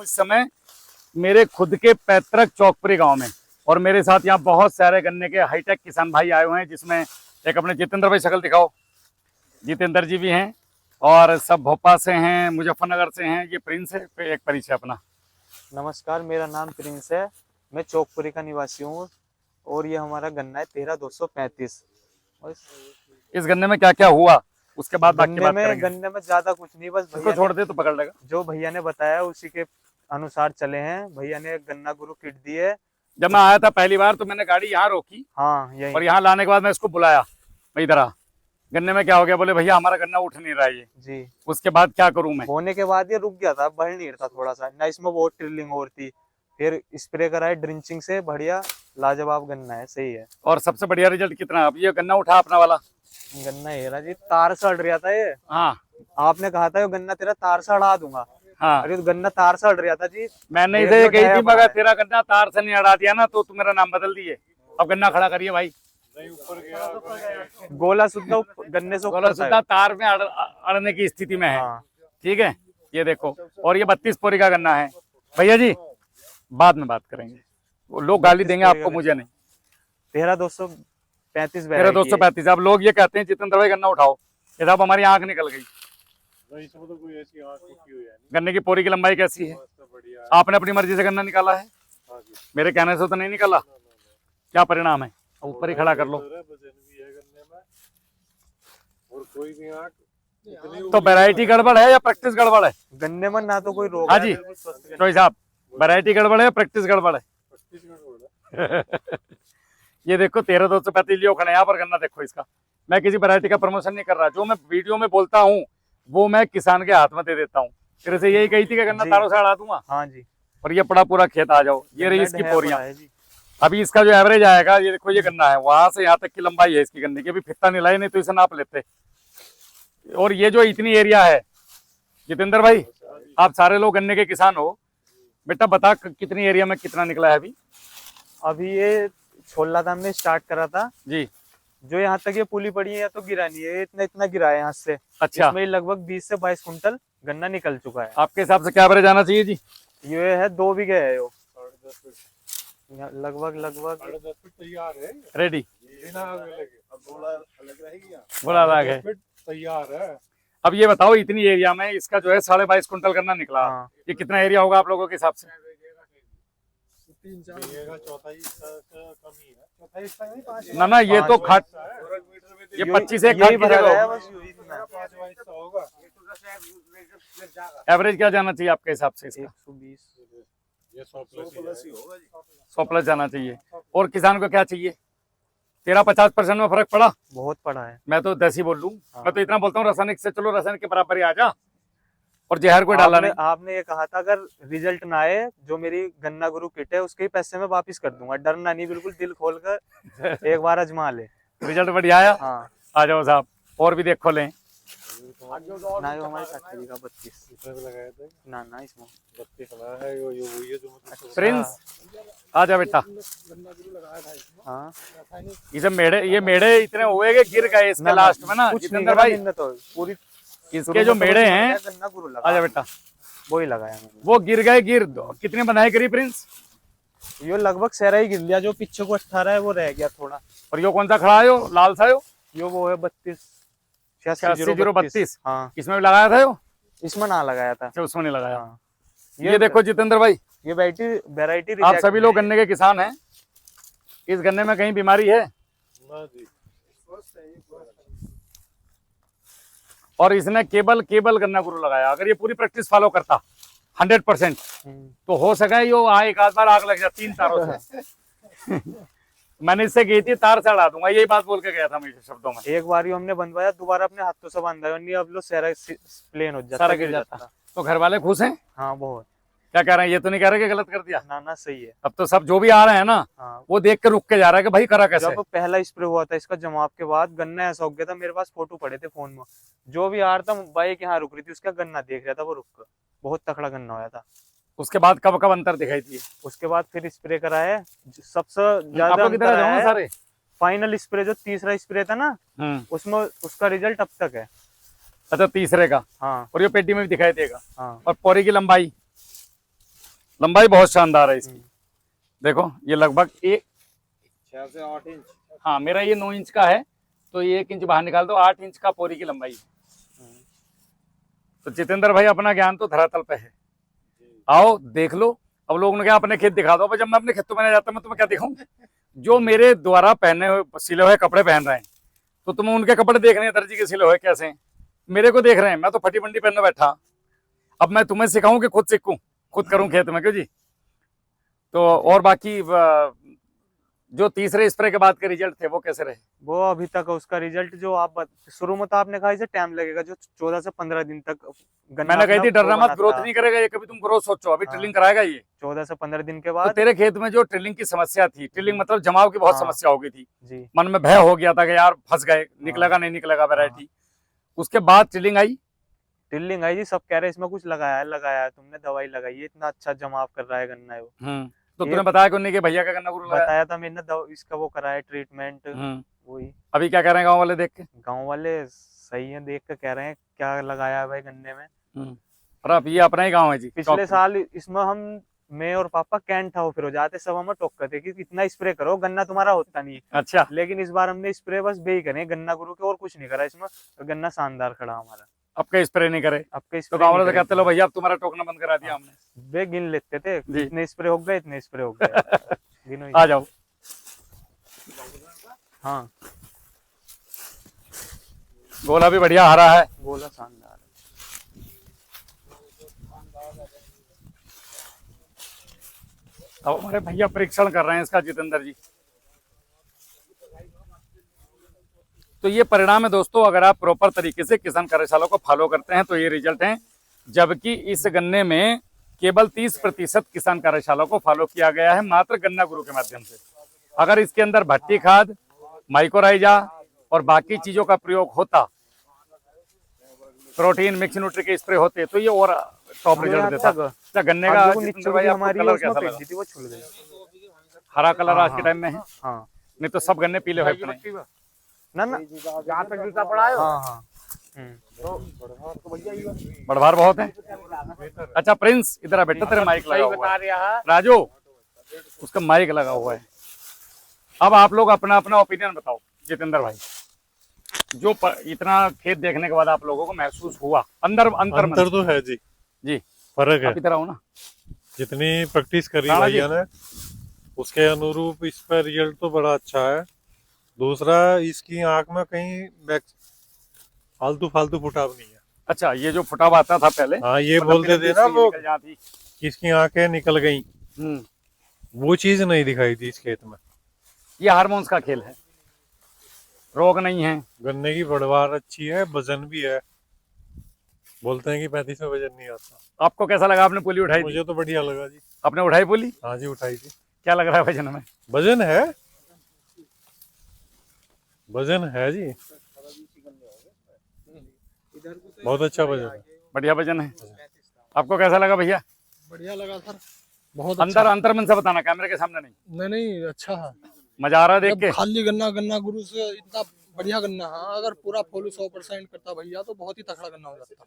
इस समय मेरे खुद के पैतृक चौकपुरी गांव में, और मेरे साथ यहाँ बहुत सारे गन्ने के हाईटेक किसान भाई आए हुए हैं, जिसमें एक अपने जितेंद्र भाई, शक्ल दिखाओ, जितेंद्र जी भी हैं, और सब भोपाल से हैं, मुजफ्फरनगर से हैं। ये प्रिंस है, एक परिचय अपना। नमस्कार, मेरा नाम प्रिंस है, मैं चौकपुरी का निवासी हूँ और ये हमारा गन्ना है 13-235। इस गन्ने में क्या क्या हुआ उसके बाद बाकी बात करेंगे। गन्ने में ज्यादा कुछ नहीं, बस इसको छोड़ दे तो पकड़ लेगा। जो भैया ने बताया उसी के अनुसार चले हैं। भैया ने गन्ना गुरु किट दी है। जब मैं आया था पहली बार तो मैंने गाड़ी यहाँ रोकी, हाँ यही, और यहाँ लाने के बाद मैं इसको बुलाया, भाई इधर आ, गन्ने में क्या हो गया? बोले भैया हमारा गन्ना उठ नहीं रहा है ये जी। उसके बाद क्या करूं मैं? होने के बाद ये रुक गया था, बढ़ नहीं रहा थोड़ा सा ना, इसमें बहुत ट्रिलिंग और थी। फिर स्प्रे कराए ड्रिंचिंग से, बढ़िया लाजवाब गन्ना है, सही है। और सबसे बढ़िया रिजल्ट कितना? अब ये गन्ना उठा अपना वाला गन्ना हेरा जी, तार से अड़ रहा था ये। हाँ, आपने कहा था ये गन्ना तेरा तार से अड़ा दूंगा। हाँ, अरे तो गन्ना तार से अड़ रहा था जी। मैंने इसे ये कही थी, मगर तेरा गन्ना तार से नहीं अड़ा दिया ना तो तू मेरा नाम बदल दिए। अब गन्ना खड़ा करिए भाई। गोला सुद्धा गन्ने से गोला सुद्धा तार में अड़ने की स्थिति में है। हाँ। ठीक है, ये देखो, और ये 32 पोरी का गन्ना है। भैया जी बाद में बात करेंगे, वो लोग गाली देंगे आपको, मुझे नहीं। 13-235 13-235। अब लोग ये कहते हैं जितेंद्र भाई गन्ना उठाओ, ये साहब हमारी आंख निकल गई। तो कोई ऐसी आंख हुई है। गन्ने की पोरी की लंबाई कैसी है? आपने अपनी मर्जी से गन्ना निकाला है, मेरे कहने से तो नहीं निकाला। क्या परिणाम है? ऊपर ही खड़ा कर लो। तो वैरायटी गड़बड़ है या प्रैक्टिस गड़बड़ है? गन्ने में ना तो कोई रोग हाँ जी चौधरी साहब, वैरायटी गड़बड़ है या प्रैक्टिस गड़बड़ है? ये देखो 13-235 लियो खड़े यहाँ पर गन्ना देखो इसका। मैं किसी वैरायटी का प्रमोशन नहीं कर रहा, जो मैं वीडियो में बोलता हूँ वो मैं किसान के हाथ में दे देता हूँ। तेरे से यही कही थी कि गन्ना तारों से अड़ा दूंगा। हाँ जी। और ये पड़ा पूरा खेत आ जाओ, ये रही इसकी पोरियां। अभी इसका जो एवरेज आएगा, ये देखो ये गन्ना है, वहां से यहाँ तक की लंबाई है इसकी गन्ने की। अभी फित्ता नहीं लाई, नहीं तो इसे नाप लेते। और ये जो इतनी एरिया है, जितेंद्र भाई आप सारे लोग गन्ने के किसान हो, बेटा बता कितनी एरिया में कितना निकला है अभी? अभी ये छोला था, हमने स्टार्ट करा था जी। जो यहाँ तक ये पुली पड़ी है तो गिरा नहीं है, इतना इतना गिरा है यहाँ से। अच्छा, इसमें लगभग 20 से 22 कुंटल गन्ना निकल चुका है। आपके हिसाब से क्या एवरेज आना चाहिए जी? ये है 2 बीघे है, यो लगभग 10 फीट तैयार है, रेडी, बोला अलग है, तैयार है। अब ये बताओ इतनी एरिया में इसका जो है 22.5 कुंटल गन्ना निकला। हाँ। ये कितना एरिया होगा आप लोगों के हिसाब से? 3-4 चौथाई कमी है, चौथाई ना ये तो खाट, ये 25 एक खाट की जगह होगा। एवरेज क्या जाना चाहिए आपके हिसाब से इसका? 120। ये 100 प्लस जाना चाहिए। और किसान को क्या चाहिए? 13-50% में फर्क पड़ा? बहुत पड़ा है। मैं तो 10 ही बोल लूं। मैं तो इतना बोलता हूँ रासायनिक से चलो, रासायनिक के बराबर ही आ जा, और जहर कोई डाला नहीं। आपने ये कहा था अगर रिजल्ट ना आए, जो मेरी गन्ना गुरु किट है उसके पैसे मैं वापस कर दूंगा। डरना नहीं, बिल्कुल दिल खोल कर एक बार आजमा ले। रिजल्ट बढ़िया आया? हाँ। आ जाओ साहब, और भी देखो लें। ना ये हमारे फैक्ट्री का 32 लगाए थे ना इसमें 32 लगाया है। ये जो मतलब प्रिंस आ जा बेटा। हाँ। ये मेढ़े इतने हुए कि गिर गए इसके लास्ट में ना जितेंद्र भाई। तो पूरी इसके जो मेढ़े हैं, गन्ना गुरु लगा, आ जा बेटा, वो ही लगाया मैंने। वो गिर गए। कितने बनाए करी प्रिंस? यो लगभग सहरा ही गिर लिया, जो पीछे को 18 है वो रह गया थोड़ा। और यो कौन सा खड़ा है? यो लाल सा? यो वो है 32 हाँ। इसमें भी लगाया था यो? इसमें ना लगाया था। अच्छा, उसमें नहीं लगाया। हाँ। ये देखो जितेंद्र भाई, ये वैरायटी आप सभी लोग गन्ने के किसान हैं, इस गन्ने में कहीं बीमारी है? और इसने केबल गन्ना गुरु लगाया। अगर ये पूरी प्रैक्टिस फॉलो करता 100% तो हो सका यो एक आध बार आग लग जाती 3 तारों से। मैंने इससे कही थी तार से अड़ा दूंगा, यही बात बोल के गया था मेरे शब्दों में। एक बार हमने बंधवाया, दोबारा अपने हाथों से बांधा, नहीं अब लो सारा प्लेन हो जाता, सारा गिर जाता। तो घर वाले खुश हैं? हाँ बहुत। क्या कह रहे हैं? ये तो नहीं कह रहे कि गलत कर दिया? ना सही है। अब तो सब जो भी आ रहे हैं ना, हाँ। वो देख के रुक के जा रहा है कि भाई करा कैसे। जब पहला स्प्रे हुआ था इसका जमाव के बाद, गन्ना ऐसा हो गया था, मेरे पास फोटो पड़े थे फोन में। जो भी आ रहा था, बाइक यहाँ रुक रही थी, उसका गन्ना देख रहा था, वो रुक कर बहुत तकड़ा गन्ना हुआ था। उसके बाद कब अंतर दिखाई दिए? उसके बाद फिर स्प्रे कराया, सबसे ज्यादा अंतर आया सारे फाइनल स्प्रे, जो तीसरा स्प्रे था ना, उसमें उसका रिजल्ट अब तक है। अच्छा, तीसरे का? हाँ। और ये पेटी में भी दिखाई देगा। हाँ। और पोरी की लंबाई लंबाई बहुत शानदार है इसकी। देखो ये लगभग 6 से 8 इंच। हाँ मेरा ये 9 इंच का है, तो ये 1 इंच बाहर निकाल दो, 8 इंच का पोरी की लंबाई है। तो जितेंद्र भाई अपना ज्ञान तो धरातल पे है, आओ देख लो। अब लोगों ने क्या अपने खेत दिखा दो, जब मैं अपने खेतों में जाता मैं तुम्हें क्या दिखाऊं? जो मेरे द्वारा पहने हुए सिले हुए कपड़े पहन रहे हैं, तो तुम्हें उनके कपड़े देख रहे हैं दर्जी के सिले हुए कैसे हैं, मेरे को देख रहे हैं, मैं तो फटी बंडी पहनने बैठा। अब मैं तुम्हें सिखाऊं कि खुद सीखूं, खुद करूं खेत में, क्यों जी? तो और बाकी जो तीसरे स्प्रे के बाद के रिजल्ट थे वो कैसे रहे? वो अभी तक उसका रिजल्ट जो शुरू में तो आपने कहा इसे टाइम लगेगा, जो 14 से 15 दिन तक गन्ना मैंने कही थी अपना डरना वो मत, बनाता ग्रोथ था। नहीं करेगा ये, कभी तुम ग्रोथ सोचो, अभी हाँ। ट्रिलिंग कराएगा ये। 14 से 15 दिन के तो बाद तेरे खेत में जो ट्रिलिंग की समस्या थी, ट्रिलिंग मतलब जमाव की बहुत हाँ। समस्या हो गई थी, जी मन में भय हो गया था कि यार फंस गए, निकलेगा नहीं निकलेगा वैरायटी, उसके बाद ट्रिलिंग आई। टिल्लिंग आई जी, सब कह रहे हैं इसमें कुछ लगाया है तुमने, दवाई लगाई है, इतना अच्छा जमाव कर रहा है गन्ना है वो। तो ये- तूने बताया कि उन्हीं के भैया का गन्ना गुरु लगाया। बताया था मैंने, इसका वो कराया ट्रीटमेंट। वही अभी क्या कह रहे हैं गाँव वाले देख के? गांव वाले सही है, देख के कह रहे हैं क्या लगाया है भाई गन्ने में। और अब ये अपना ही गाँव है जी। पिछले साल इसमें मैं और पापा कैंट था फिर हो जाते, सब हमें टोकते थे कि इतना स्प्रे करो गन्ना तुम्हारा होता नहीं है। अच्छा, लेकिन इस बार हमने स्प्रे बस बे ही करे गन्ना गुरु के, और कुछ नहीं करा इसमें, तो गन्ना शानदार खड़ा हमारा। अब के स्प्रे नहीं करे अब के तो स्प्रे गाँव वाले से कहते लो भैया अब तुम्हारा टोकना बंद करा दिया हमने। बे गिन लेते थे, जी। इतने स्प्रे हो गए, इतने स्प्रे हो गए। गिनो ही। आ जाओ। हाँ गोला भी बढ़िया हरा है। गोला शानदार है। अब हमारे भैया परीक्षण कर रहे हैं इसका, जितेंद्र जी। तो ये परिणाम है दोस्तों, अगर आप प्रॉपर तरीके से किसान कार्यशाला को फॉलो करते हैं तो ये रिजल्ट हैं। जबकि इस गन्ने में केवल 30% किसान कार्यशाला को फॉलो किया गया है, मात्र गन्ना गुरु के माध्यम से। अगर इसके अंदर भट्टी खाद, माइक्रोराइजा और बाकी चीजों का प्रयोग होता, प्रोटीन मिक्स न्यूट्री के स्प्रे होते, तो ये और टॉप रिजल्ट देता। अच्छा, गन्ने का जितेंद्र भाई आपको कलर कैसा लगा? वो छुल गई। हरा कलर आज के हाँ। टाइम में है, हाँ नहीं तो सब गन्ने पीले हुए पड़े हैं। ना ना, जहाँ तक जूता पड़ा है हाँ हाँ बढ़वार बहुत है। अच्छा प्रिंस इधर आ बेटा, तेरा माइक लगा हुआ है। राजू उसका माइक लगा हुआ है। अब आप लोग अपना अपना ओपिनियन बताओ जितेंद्र भाई, जो इतना खेत देखने के बाद आप लोगों को महसूस हुआ अंदर अंतर अंतर तो है जी, जी फर्क है। आप इधर आओ ना। जितनी प्रैक्टिस करी राणा जी। भैया ने उसके अनुरूप इस पर रिजल्ट तो बड़ा अच्छा है। दूसरा, इसकी आंख में कहीं फालतू फालतू फुटाव नहीं है। अच्छा, ये जो फुटाव आता था पहले, हाँ, ये मतलब बोलते थे ना लोग निकल जाती। कि इसकी आंखें निकल गई, वो चीज नहीं दिखाई थी इस खेत में। ये हार्मोन्स का खेल है, रोग नहीं है। गन्ने की पैदावार अच्छी है, वजन भी है। बोलते हैं कि 35 में वजन नहीं आता। आपको कैसा लगा? आपने पुली उठाई थी? मुझे तो बढ़िया लगा जी। आपने उठाई पुली? हाँ जी, उठाई थी। क्या लग रहा है वजन में? वजन है, वजन है जी, बहुत अच्छा वजन है। बढ़िया वजन है। आपको कैसा लगा भैया? बढ़िया लगा सर, बहुत अंदर अंतर मन से बताना, कैमरे के सामने नहीं। नहीं अच्छा है। मजा आ रहा है देख जब के? खाली गन्ना गन्ना गुरु से इतना बढ़िया गन्ना है, अगर पूरा फॉलो 100% करता भैया तो बहुत ही तगड़ा गन्ना हो जाता।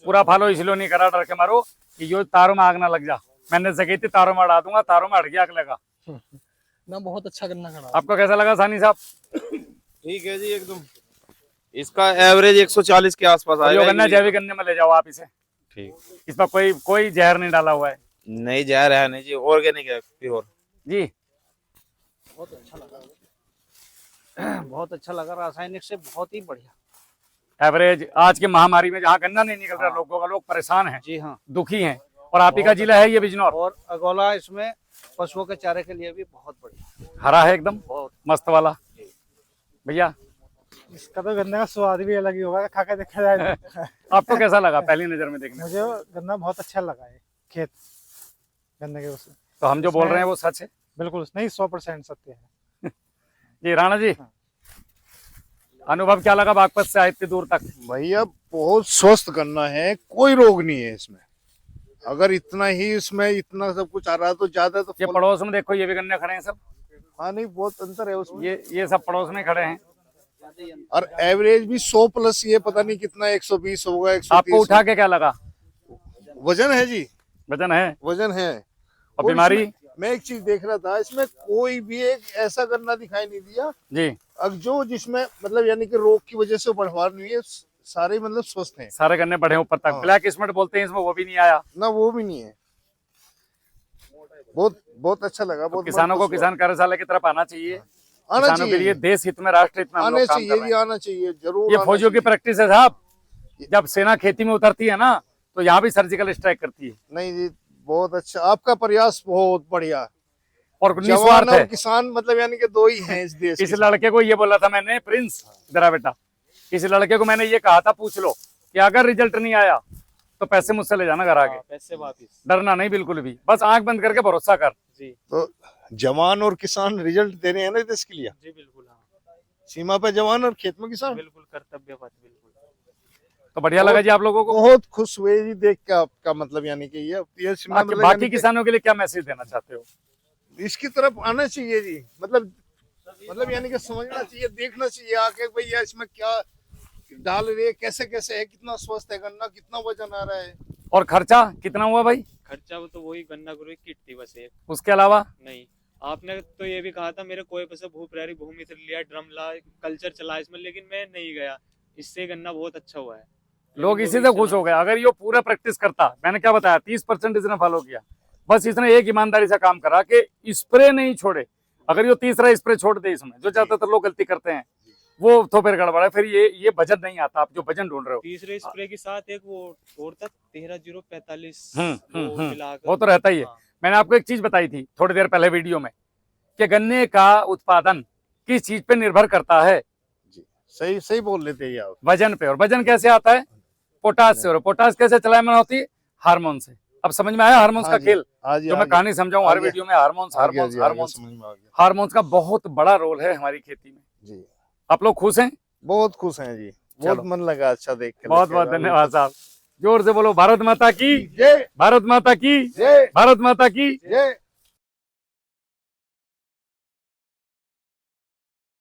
पूरा फॉलो इसलिए नहीं करा, डर के मारो कि यो तारों में आग ना लग जा। मैंने से कही थी तारों में अड़ा दूंगा, तारों में अड़ गया आग लगा। ना बहुत अच्छा गन्ना खड़ा है। आपको कैसा लगा सानी साहब? ठीक है जी, एकदम इसका एवरेज 140 के आसपास यो आएगा। गन्ना जैविक गन्ने में ले जाओ आप इसे। ठीक, इसमें कोई जहर नहीं डाला हुआ है नहीं जहर है नहीं जी, ऑर्गेनिक है प्योर जी। बहुत अच्छा लगा, रासायनिक से बहुत ही बढ़िया। एवरेज आज की महामारी में जहाँ गन्ना नहीं निकल रहा लोगों का, लोग परेशान हैं, जी हाँ, दुखी हैं, और आप ही का जिला है ये बिजनौर। और अगोला इसमें पशुओं के चारे के लिए भी बहुत बढ़िया, हरा है एकदम बहुत मस्त वाला। भैया इसका तो गन्ने का स्वाद भी अलग ही होगा, खा के देखा जाए तो। आपको कैसा लगा पहली नजर में देखने? मुझे गन्ना बहुत अच्छा लगा है, खेत गन्ने के उससे। तो हम जो बोल रहे हैं वो सच है? बिल्कुल नहीं, 100% सत्य है। जी राणा जी, अनुभव क्या लगा बागपत से आए इतनी दूर तक? भैया बहुत स्वस्थ गन्ना है, कोई रोग नहीं है इसमें। अगर इतना ही इसमें इतना सब कुछ आ रहा है तो ज्यादा तो ये पड़ोस में देखो, ये भी गन्ने खड़े हैं सब। हाँ नहीं, बहुत अंतर है उसमें। ये सब पड़ोस में खड़े हैं। और एवरेज भी 100+, ये पता नहीं कितना 120 होगा, 130। आपको उठा के क्या लगा? वजन है जी, वजन है? वजन है। और बीमारी मैं एक चीज देख रहा था, इसमें कोई भी एक ऐसा गन्ना दिखाई नहीं दिया जी, अब जो जिसमें मतलब यानी कि रोग की वजह से बढ़वार नहीं है, सारे मतलब स्वस्थ हैं। सारे गन्ने बढ़े ऊपर तक। हाँ। ब्लैक स्मट बोलते हैं इसमें, वो भी नहीं आया। ना वो भी नहीं है। बहुत बहुत अच्छा लगा। बहुत किसानों को मन खुश किसान कार्यशाला की तरफ आना चाहिए। हुआ। आना किसानों के लिए चाहिए, देश हित में, राष्ट्र हित में हम आने लोग काम चाहिए कर रहे जी, हैं। आना चाहिए जरूर। ये आना फौजियों की चाहिए। प्रैक्टिस है साहब। जब सेना खेती में उतरती है ना, तो यहाँ भी सर्जिकल स्ट्राइक करती है। नहीं जी, बहुत अच्छा आपका प्रयास, बहुत बढ़िया। और जवान निस्वार्थ और है। किसान मतलब यानी कि दो ही हैं इस देश इस के। लड़के को ये बोला था मैंने, प्रिंस इधर आ बेटा, इस लड़के को मैंने ये कहा था, पूछ लो कि अगर रिजल्ट नहीं आया तो पैसे मुझसे ले जाना घर आके, पैसे वापिस। डरना नहीं बिल्कुल भी, बस आंख बंद करके भरोसा कर। जी तो जवान और किसान रिजल्ट दे रहे हैं ना देश के लिए। जी बिल्कुल, हाँ सीमा पे जवान और खेत में किसान। बिल्कुल कर्तव्य पथ, बिल्कुल। तो बढ़िया लगा जी आप लोगों को। बहुत खुश हुए जी देख के आपका, मतलब यानी कि ये इसमें बाकी मतलब बाकी यानी कि किसानों के लिए क्या मैसेज देना चाहते हो? इसकी तरफ आना चाहिए जी, मतलब यानी कि समझना चाहिए, देखना चाहिए आके भैया इसमें क्या डाल रहे, कैसे कैसे है, कितना स्वस्थ है गन्ना, कितना वजन आ रहा है। और खर्चा कितना हुआ भाई? खर्चा वो तो वही गन्ना गुरु की किट थी बस एक। उसके अलावा नहीं, आपने तो ये भी कहा था मेरे कोई पैसे भूप्रारी भूमित्र लिया, ड्रम ला, कल्चर चला इसमें, लेकिन मैं नहीं गया। इससे गन्ना बहुत अच्छा हुआ है। लोग इसी से खुश हो गए। अगर ये पूरा प्रैक्टिस करता, मैंने क्या बताया, 30% इसने फॉलो किया। बस इसने एक ईमानदारी से काम करा कि स्प्रे नहीं छोड़े। अगर ये तीसरा स्प्रे छोड़ दे इसमें, जो ज्यादातर लोग गलती करते हैं, वो तो फिर गड़बड़ है। फिर ये वजन नहीं आता, आप जो वजन ढूंढ रहे हो। तीसरे स्प्रे के साथ एक वो और था 13-0-45 वो मिलाकर। तो रहता ही है। हाँ। मैंने आपको एक चीज बताई थी थोड़ी देर पहले वीडियो में, कि गन्ने का उत्पादन किस चीज पे निर्भर करता है? जी सही सही बोल लेते हैं आप। वजन पे। और वजन कैसे आता है? पोटास से। और पोटास कैसे चलायमान होती है? हार्मोन से। अब समझ में आया हार्मोन्स का खेल? जो मैं कहानी समझाऊं हर वीडियो में, हार्मोन्स हार्मोन्स हार्मोन्स समझ में आ गया। हार्मोन्स का बहुत बड़ा रोल है हमारी खेती में। जी आप लोग खुश हैं? बहुत खुश हैं जी, बहुत चलो। मन लगा अच्छा देख के। बहुत बहुत धन्यवाद साहब। जोर से बोलो भारत माता की जय, भारत माता की जय, भारत माता की जय।